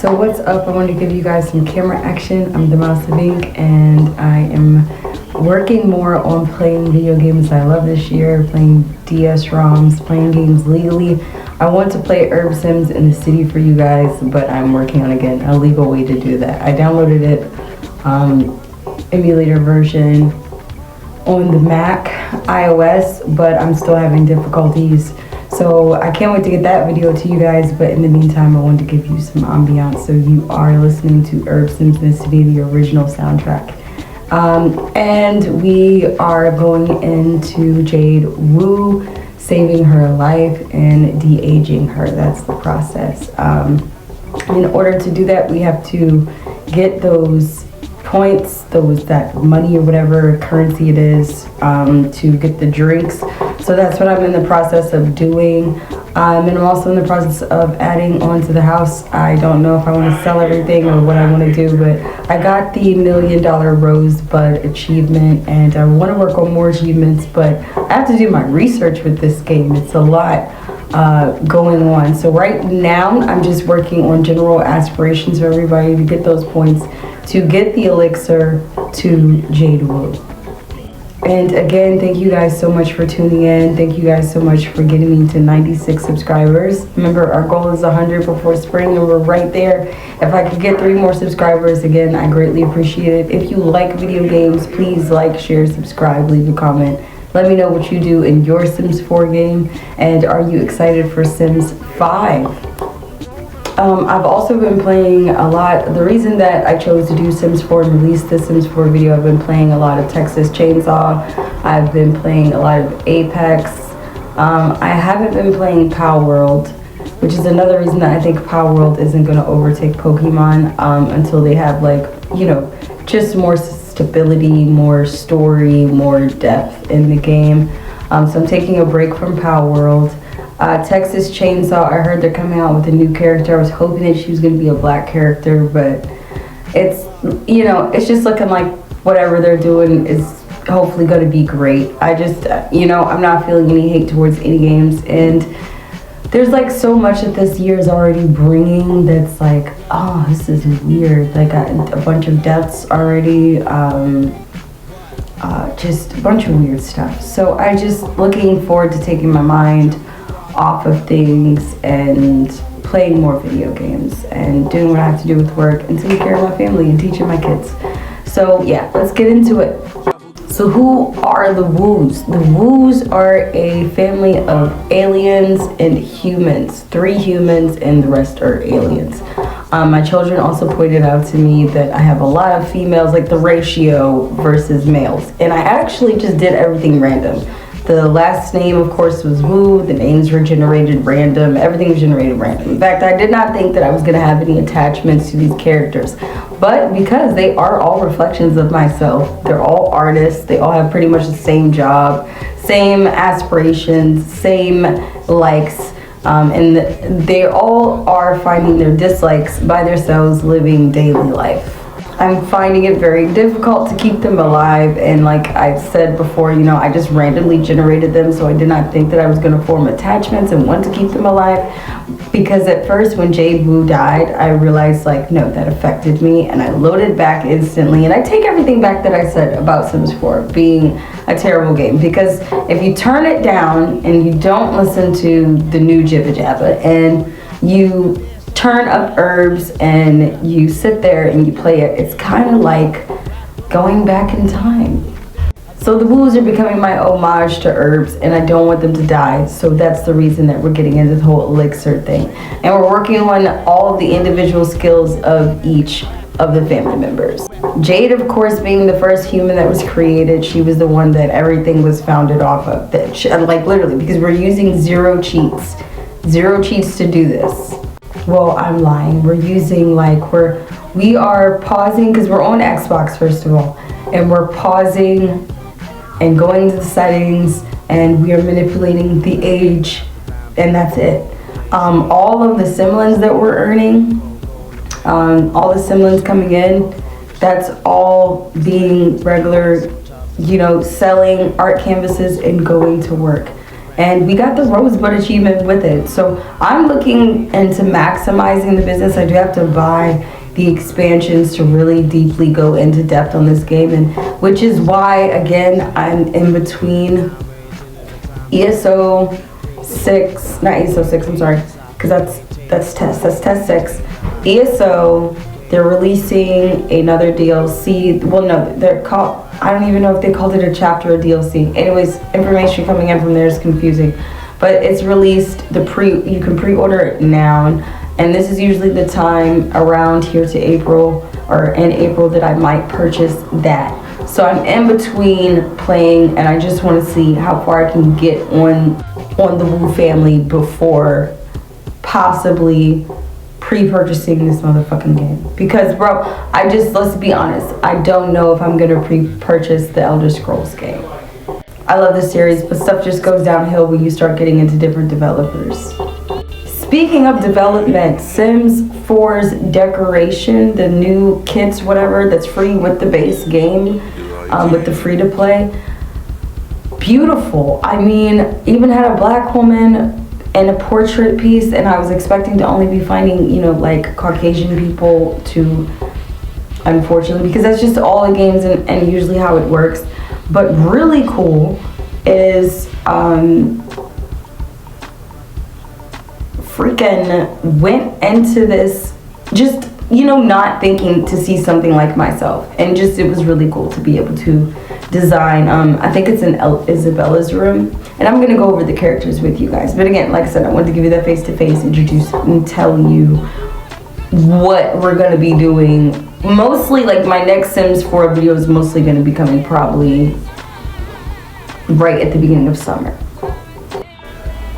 So what's up? I want to give you guys some camera action. I'm DaMouseOfInk and I am working more on playing video games I love this year, playing DS ROMs, playing games legally. I want to play Urbz Sims in the city for you guys, but I'm working on, again, a legal way to do that. I downloaded it, emulator version on the Mac, iOS, but I'm still having difficulties. So I can't wait to get that video to you guys, but in the meantime, I wanted to give you some ambiance. So you are listening to Urbz Sims in the City, the original soundtrack. And we are going into Jade Wu, saving her life and de-aging her. That's the process. In order to do that, we have to get those points, that money or whatever currency it is, to get the drinks. So that's what I'm in the process of doing. And I'm also in the process of adding on to the house. I don't know if I want to sell everything or what I want to do, but I got the $1 million Rosebud achievement and I want to work on more achievements, but I have to do my research with this game. It's a lot going on. So right now I'm just working on general aspirations for everybody to get those points to get the elixir to Jade Wu. And again, thank you guys so much for tuning in. Thank you guys so much for getting me to 96 subscribers. Remember, our goal is 100 before spring, and we're right there. If I could get 3 more subscribers, again, I greatly appreciate it. If you like video games, please like, share, subscribe, leave a comment. Let me know what you do in your Sims 4 game, and are you excited for Sims 5? I've also been playing a lot. The reason that I chose to do Sims 4 and release the Sims 4 video, I've been playing a lot of Texas Chainsaw. I've been playing a lot of Apex. I haven't been playing Power World, which is another reason that I think Power World isn't going to overtake Pokemon until they have, like, you know, just more stability, more story, more depth in the game. So I'm taking a break from Power World. Texas Chainsaw, I heard they're coming out with a new character. I was hoping that she was going to be a black character, but it's, you know, it's just looking like whatever they're doing is hopefully going to be great. I just, you know, I'm not feeling any hate towards any games, and there's like so much that this year is already bringing that's like, oh, this is weird. Like a bunch of deaths already, just a bunch of weird stuff. So I just looking forward to taking my mind off of things and playing more video games and doing what I have to do with work and taking care of my family and teaching my kids. So yeah, let's get into it. So who are the Wus? The Wus are a family of aliens and humans. 3 humans and the rest are aliens. My children also pointed out to me that I have a lot of females, like the ratio versus males. And I actually just did everything random. The last name, of course, was Wu. The names were generated random. Everything was generated random. In fact, I did not think that I was going to have any attachments to these characters. But because they are all reflections of myself, they're all artists, they all have pretty much the same job, same aspirations, same likes, and they all are finding their dislikes by themselves, living daily life. I'm finding it very difficult to keep them alive, and like I said before, you know, I just randomly generated them, so I did not think that I was going to form attachments and want to keep them alive, because at first when Jade Wu died, I realized, like, no, that affected me, and I loaded back instantly. And I take everything back that I said about Sims 4 being a terrible game, because if you turn it down and you don't listen to the new Jibba Jabba and you turn up Urbz and you sit there and you play it, it's kind of like going back in time. So the Wus are becoming my homage to Urbz, and I don't want them to die, so that's the reason that we're getting into this whole elixir thing. And we're working on all of the individual skills of each of the family members. Jade, of course, being the first human that was created, she was the one that everything was founded off of. That she, like, literally, because we're using 0 cheats. 0 cheats to do this. Well, I'm lying. We're using, like, we are pausing, because we're on Xbox, first of all, and we're pausing and going to the settings, and we are manipulating the age, and that's it. All of the simoleons that we're earning, all the simoleons coming in, that's all being regular, you know, selling art canvases and going to work. and we got the Rosebud achievement with it. So I'm looking into maximizing the business. I do have to buy the expansions to really deeply go into depth on this game, and which is why, again, I'm in between ESO 6, not ESO 6, I'm sorry, because that's test 6. ESO, they're releasing another DLC. Well, no, they're called, I don't even know if they called it a chapter or DLC. Anyways, information coming in from there is confusing. But it's released, you can pre-order it now. And this is usually the time around here to April, or in April, that I might purchase that. So I'm in between playing, and I just want to see how far I can get on the Wu family before possibly pre-purchasing this motherfucking game. Because, bro, let's be honest, I don't know if I'm gonna pre-purchase the Elder Scrolls game. I love this series, but stuff just goes downhill when you start getting into different developers. Speaking of development, Sims 4's decoration, the new kits, whatever, that's free with the base game, with the free to play, beautiful. I mean, even had a black woman and a portrait piece, and I was expecting to only be finding, you know, like Caucasian people to, unfortunately, because that's just all the games and usually how it works. But really cool is freaking went into this just, you know, not thinking to see something like myself, and just it was really cool to be able to design. I think it's in Isabella's room, and I'm gonna go over the characters with you guys. But again, like I said, I wanted to give you that face-to-face, introduce and tell you what we're gonna be doing. Mostly, like, my next Sims 4 video is mostly gonna be coming probably right at the beginning of summer.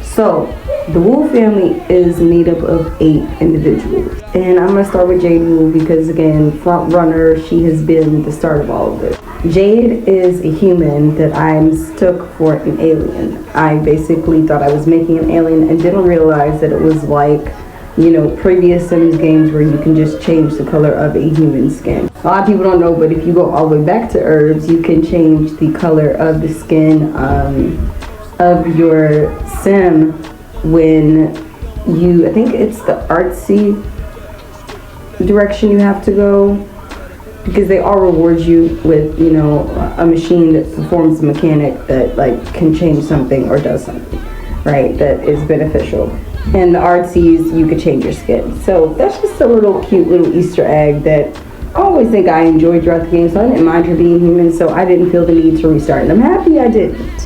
So the Wu family is made up of 8 individuals, and I'm gonna start with Jade Wu because, again, front runner, she has been the start of all of this. Jade is a human that I mistook for an alien. I basically thought I was making an alien and didn't realize that it was like, you know, previous Sims games where you can just change the color of a human skin. A lot of people don't know, but if you go all the way back to Urbz, you can change the color of the skin of your sim when you, I think it's the artsy direction you have to go, because they all reward you with, you know, a machine that performs a mechanic that, like, can change something or does something, right, that is beneficial. And the artsies, you could change your skin. So that's just a little cute little Easter egg that I always think I enjoyed throughout the game, so I didn't mind her being human, so I didn't feel the need to restart, and I'm happy I didn't.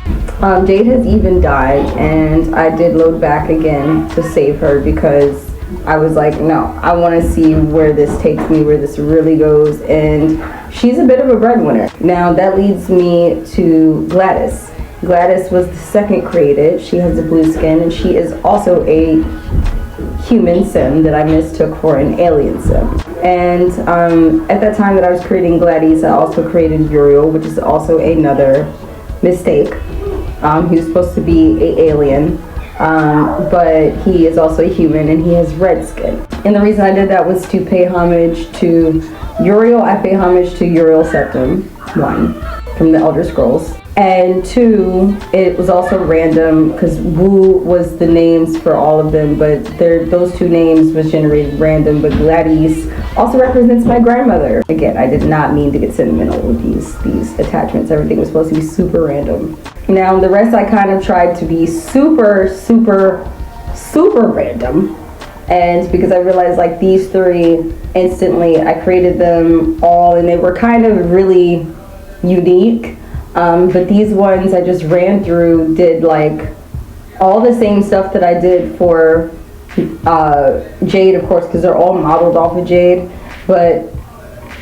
Jade has even died, and I did load back again to save her because I was like, no, I want to see where this takes me, where this really goes, and she's a bit of a breadwinner. Now that leads me to Gladys. Gladys was the second created. She has a blue skin, and she is also a human sim that I mistook for an alien sim. And at that time that I was creating Gladys, I also created Uriel, which is also another mistake. He was supposed to be an alien, but he is also a human, and he has red skin. And the reason I did that was to pay homage to Uriel. I pay homage to Uriel Septim, 1, from the Elder Scrolls. And 2, it was also random because Wu was the names for all of them, but those 2 names was generated random. But Gladys also represents my grandmother. Again, I did not mean to get sentimental with these attachments. Everything was supposed to be super random. Now the rest I kind of tried to be super random, and because I realized, like, these 3 instantly, I created them all, and they were kind of really unique. But these ones I just ran through, did like all the same stuff that I did for Jade, of course, because they're all modeled off of Jade, but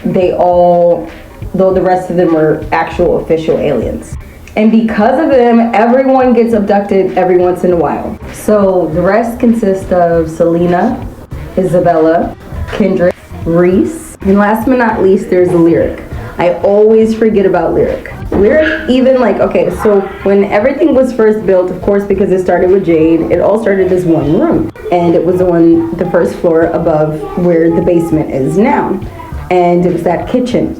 they all, though the rest of them were actual official aliens. And because of them, everyone gets abducted every once in a while. So the rest consist of Selena, Isabella, Kendrick, Reese, and last but not least, there's Lyric. I always forget about Lyric. Lyric, even like, okay, so when everything was first built, of course, because it started with Jade, it all started as one room. And it was on the first floor above where the basement is now. And it was that kitchen,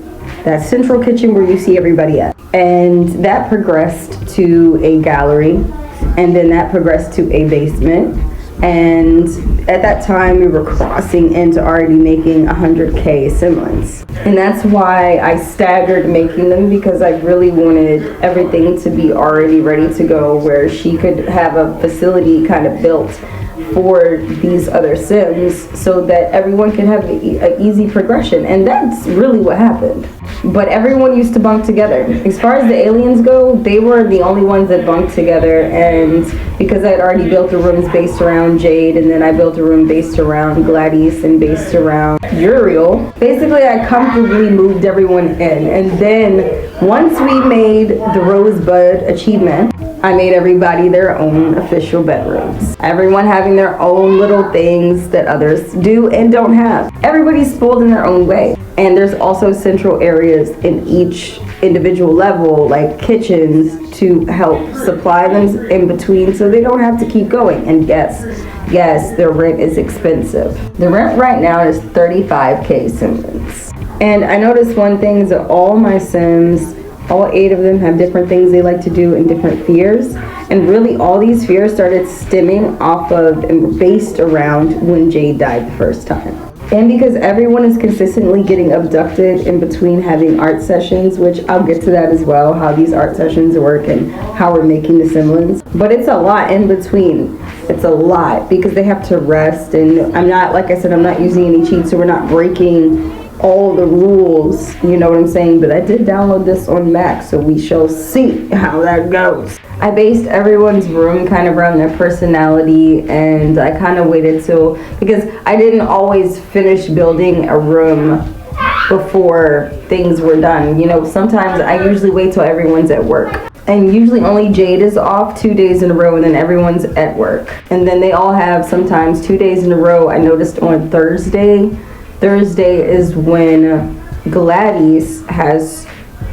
that central kitchen where you see everybody at. And that progressed to a gallery, and then that progressed to a basement. And at that time, we were crossing into already making 100K assemblance. And that's why I staggered making them, because I really wanted everything to be already ready to go, where she could have a facility kind of built for these other Sims so that everyone can have an easy progression. And that's really what happened. But everyone used to bunk together. As far as the aliens go, they were the only ones that bunked together, and because I had already built the rooms based around Jade, and then I built a room based around Gladys and based around Uriel, basically I comfortably moved everyone in. And then once we made the Rosebud achievement, I made everybody their own official bedrooms. Everyone having their own little things that others do and don't have. Everybody's spoiled in their own way. And there's also central areas in each individual level, like kitchens, to help supply them in between so they don't have to keep going. And yes, their rent is expensive. The rent right now is 35K Sims. And I noticed one thing is that all my Sims, all 8 of them, have different things they like to do and different fears. And really all these fears started stemming off of and based around when Jade died the first time. And because everyone is consistently getting abducted in between having art sessions, which I'll get to that as well, how these art sessions work and how we're making the semblance. But it's a lot in between. It's a lot because they have to rest, and I'm not, like I said, I'm not using any cheats, so we're not breaking all the rules, you know what I'm saying? But I did download this on Mac, so we shall see how that goes. I based everyone's room kind of around their personality, and I kind of waited till, because I didn't always finish building a room before things were done. You know, sometimes I usually wait till everyone's at work. And usually only Jade is off 2 days in a row, and then everyone's at work. And then they all have sometimes 2 days in a row. I noticed on Thursday is when Gladys has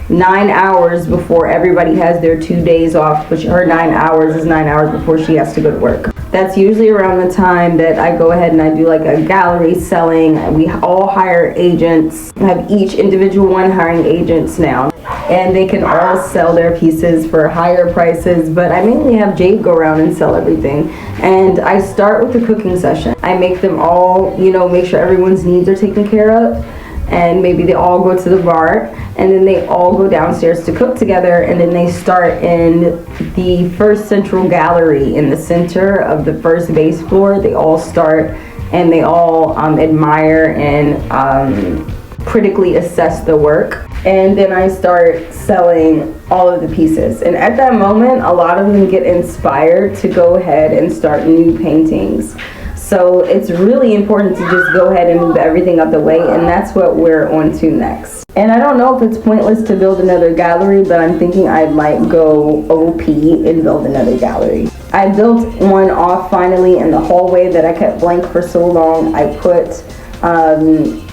9 hours before everybody has their 2 days off, but her 9 hours is 9 hours before she has to go to work. That's usually around the time that I go ahead and I do like a gallery selling. We all hire agents. I have each individual one hiring agents now, and they can all sell their pieces for higher prices, but I mainly have Jade go around and sell everything. And I start with the cooking session. I make them all, you know, make sure everyone's needs are taken care of, and maybe they all go to the bar, and then they all go downstairs to cook together, and then they start in the first central gallery in the center of the first base floor. They all start and they all admire and critically assess the work. And then I start selling all of the pieces. And at that moment, a lot of them get inspired to go ahead and start new paintings. So it's really important to just go ahead and move everything out the way, and that's what we're on to next. And I don't know if it's pointless to build another gallery, but I'm thinking I might go OP and build another gallery. I built one off finally in the hallway that I kept blank for so long. I put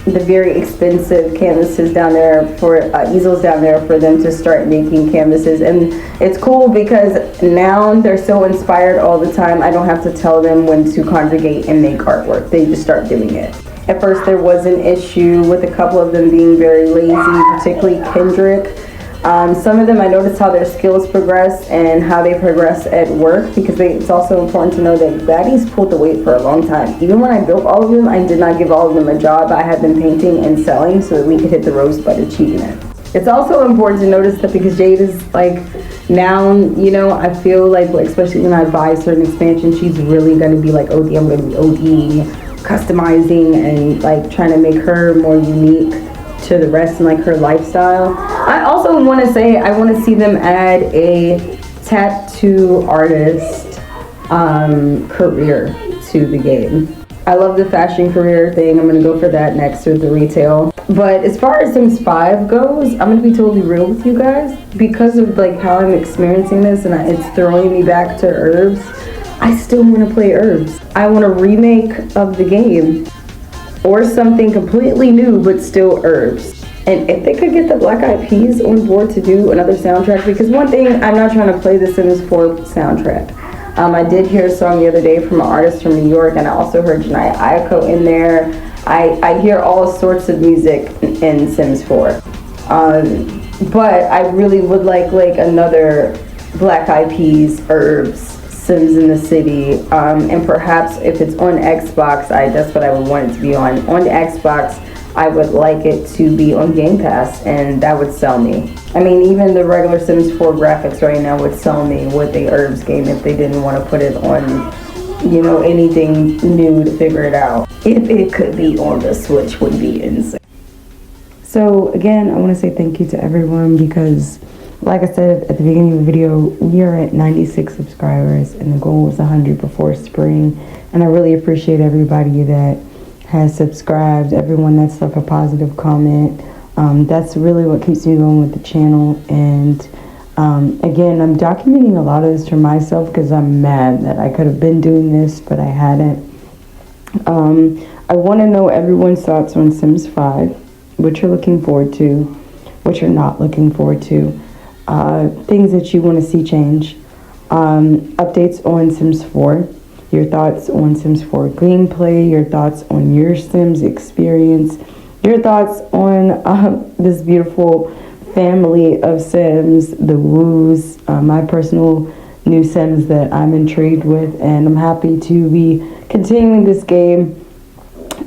the very expensive canvases down there for easels down there for them to start making canvases. And it's cool because now they're so inspired all the time. I don't have to tell them when to congregate and make artwork. They just start doing it. At first there was an issue with a couple of them being very lazy, particularly Kendrick. Some of them, I noticed how their skills progress and how they progress at work, because it's also important to know that Gladys pulled the weight for a long time. Even when I built all of them, I did not give all of them a job. I had them painting and selling so that we could hit the Rosebud achievement. It's also important to notice that because Jade is like now, you know, I feel like especially when I buy certain expansions, she's really going to be like OD. I'm going to be OD, customizing and like trying to make her more unique to the rest and like her lifestyle. I also want to say I want to see them add a tattoo artist career to the game. I love the fashion career thing. I'm going to go for that next with the retail. But as far as Sims 5 goes, I'm going to be totally real with you guys. Because of like how I'm experiencing this and it's throwing me back to Urbz, I still want to play Urbz. I want a remake of the game, or something completely new but still Urbz. And if they could get the Black Eyed Peas on board to do another soundtrack, because one thing, I'm not trying to play the Sims 4 soundtrack. I did hear a song the other day from an artist from New York, and I also heard Janae Aiko in there. I hear all sorts of music in Sims 4. But I really would like another Black Eyed Peas Urbz Sims in the City, and perhaps if it's on Xbox, that's what I would want it to be on. On the Xbox, I would like it to be on Game Pass, and that would sell me. I mean, even the regular Sims 4 graphics right now would sell me with the Urbz game if they didn't want to put it on, you know, anything new to figure it out. If it could be on the Switch, would be insane. So again, I want to say thank you to everyone because, like I said at the beginning of the video, we are at 96 subscribers and the goal was 100 before spring. And I really appreciate everybody that has subscribed, everyone that's left a positive comment. That's really what keeps me going with the channel. And again, I'm documenting a lot of this for myself because I'm mad that I could have been doing this, but I hadn't. I want to know everyone's thoughts on Sims 5, what you're looking forward to, what you're not looking forward to, things that you want to see change, updates on Sims 4, your thoughts on Sims 4 gameplay, your thoughts on your Sims experience, your thoughts on this beautiful family of Sims, the Woos, my personal new Sims that I'm intrigued with, and I'm happy to be continuing this game.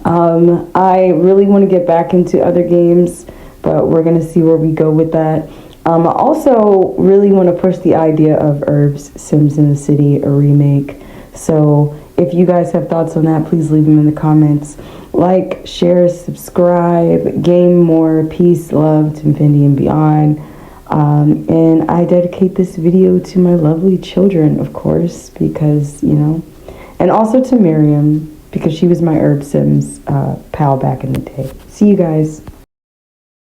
I really want to get back into other games, but we're going to see where we go with that. I also really want to push the idea of Urbz, Sims in the City, a remake. So if you guys have thoughts on that, please leave them in the comments. Like, share, subscribe, game more, peace, love to infinity and beyond. And I dedicate this video to my lovely children, of course, because, you know, and also to Miriam, because she was my Urbz Sims pal back in the day. See you guys.